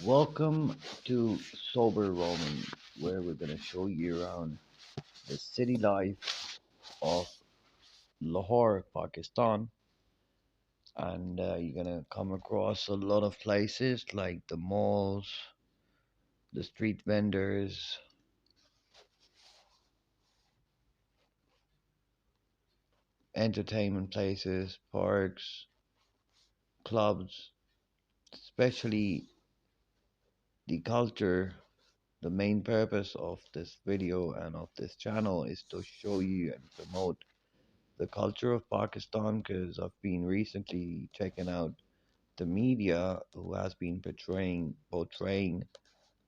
Welcome to Sober Roaming, where we're going to show you around the city life of Lahore, Pakistan. And you're going to come across a lot of places like the malls, the street vendors, entertainment places, parks, clubs, especially the culture. The main purpose of this video and of this channel is to show you and promote the culture of Pakistan because I've been recently checking out the media who has been portraying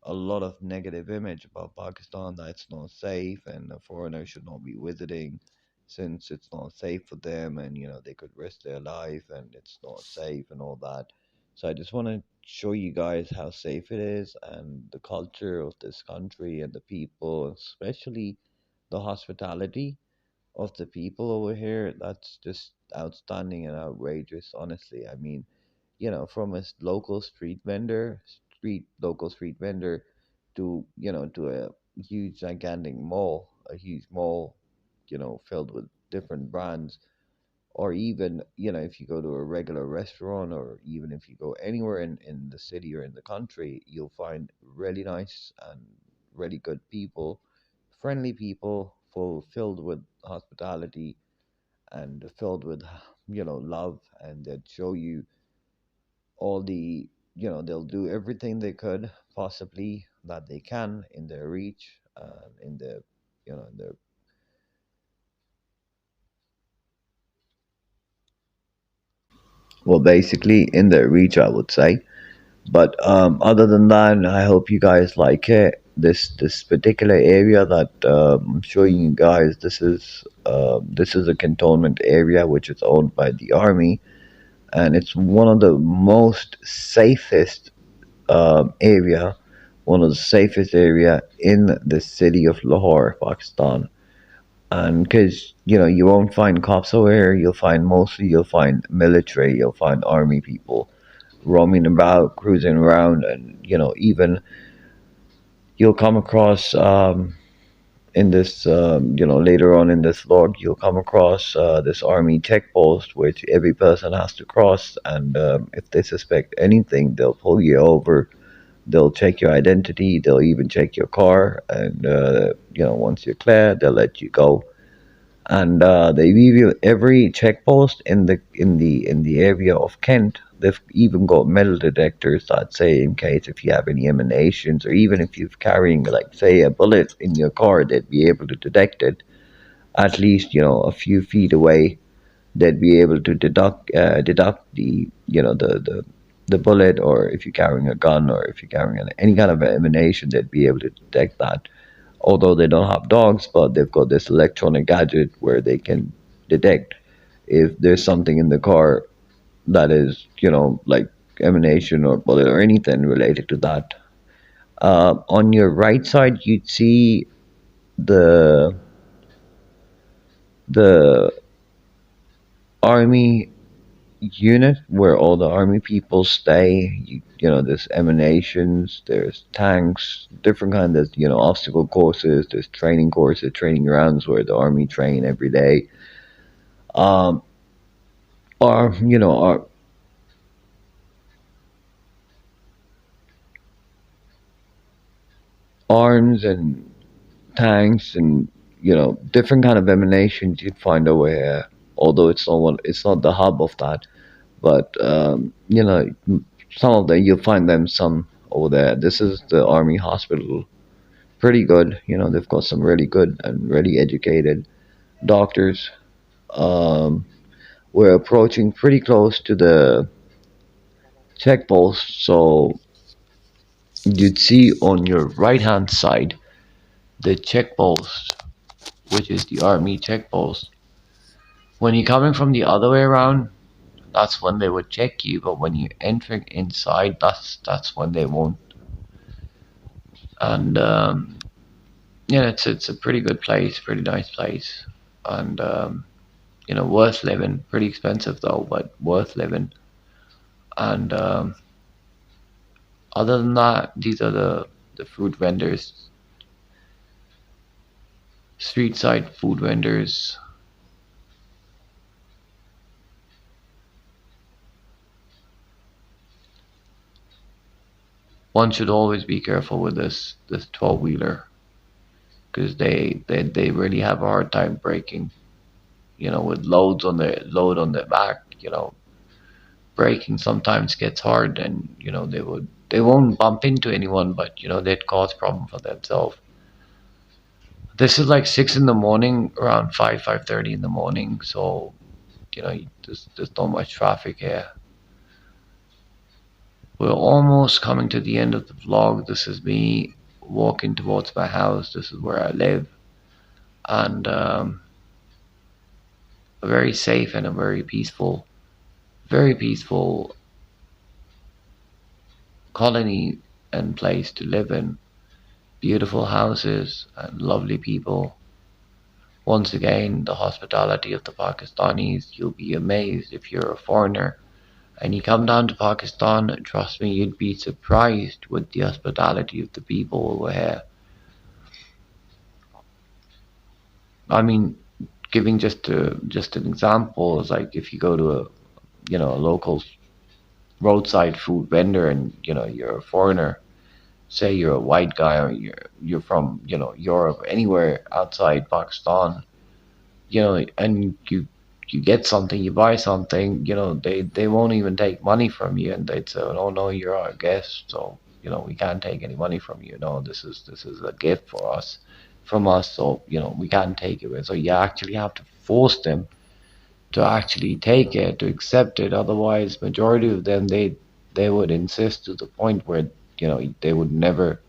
a lot of negative image about Pakistan that it's not safe and a foreigner should not be visiting since it's not safe for them and they could risk their life and it's not safe and all that. So I just want to show you guys how safe it is and the culture of this country and the people, especially the hospitality of the people over here. That's just outstanding and outrageous, honestly. I mean, from a local street vendor to, to a huge, gigantic mall, a huge mall, filled with different brands. Or even, if you go to a regular restaurant or even if you go anywhere in the city or in the country, you'll find really nice and really good people, friendly people, filled with hospitality and filled with love, and they'd show you all the they'll do everything they could possibly that they can in their reach, in their in their well, basically in their reach, I would say. But other than that, I hope you guys like it. This particular area that I'm showing you guys, this is a cantonment area which is owned by the army, and it's one of the most safest area, one of the safest area in the city of Lahore, Pakistan. And because you won't find cops over here, you'll find military, you'll find army people roaming about, cruising around, and even you'll come across in this later on in this log, you'll come across this army checkpost which every person has to cross, and if they suspect anything, they'll pull you over. They'll check your identity. They'll even check your car, and once you're clear, they'll let you go. And they review every checkpost in the area of Kent. They've even got metal detectors that say in case if you have any emanations or even if you're carrying like say a bullet in your car, they'd be able to detect it at least a few feet away. They'd be able to deduct the the bullet, or if you're carrying a gun or if you're carrying any kind of ammunition, they'd be able to detect that. Although they don't have dogs, but they've got this electronic gadget where they can detect if there's something in the car that is like emanation or bullet or anything related to that. On your right side, you'd see the the army unit where all the army people stay. There's emanations, there's tanks, different kind of obstacle courses, there's training courses, training grounds where the army train every day. Um, our arms and tanks and different kind of emanations you'd find over here. Although it's not the hub of that, but some of them you'll find them some over there. This is the army hospital, pretty good. They've got some really good and really educated doctors. Um, we're approaching pretty close to the check post, so you'd see on your right hand side the check post, which is the army check post. When you're coming from the other way around, that's when they would check you, but when you're entering inside, that's when they won't. And yeah, it's a pretty good place, pretty nice place, and worth living. Pretty expensive though, but worth living. And Other than that, these are the fruit vendors, street side food vendors. One should always be careful with this 12-wheeler because they really have a hard time braking. With load on their back. Braking sometimes gets hard, and they won't bump into anyone, but they'd cause problem for themselves. This is like 6 in the morning, around 5:30 in the morning, so there's not much traffic here. We're almost coming to the end of the vlog. This is me walking towards my house. This is where I live, and a very safe and a very peaceful colony and place to live in. Beautiful houses and lovely people. Once again, the hospitality of the Pakistanis, you'll be amazed if you're a foreigner and you come down to Pakistan. Trust me, you'd be surprised with the hospitality of the people over here. I mean, giving just an example is like if you go to a local roadside food vendor and you're a foreigner, say you're a white guy or you're from Europe, anywhere outside Pakistan, and you get something, you buy something, they won't even take money from you, and they'd say, "Oh no, you're our guest, so we can't take any money from you. No, this is a gift from us, so we can't take it away." So you actually have to force them to actually take it, to accept it. Otherwise, majority of them they would insist to the point where they would never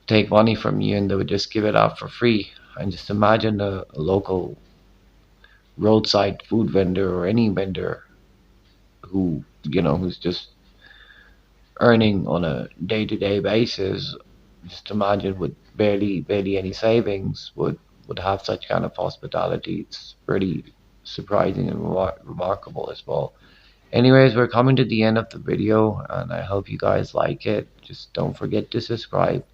take money from you, and they would just give it out for free. And just imagine a local roadside food vendor or any vendor who's just earning on a day-to-day basis. Just imagine with barely any savings would have such kind of hospitality. It's pretty surprising and remarkable as well. Anyways, we're coming to the end of the video, and I hope you guys like it. Just don't forget to subscribe.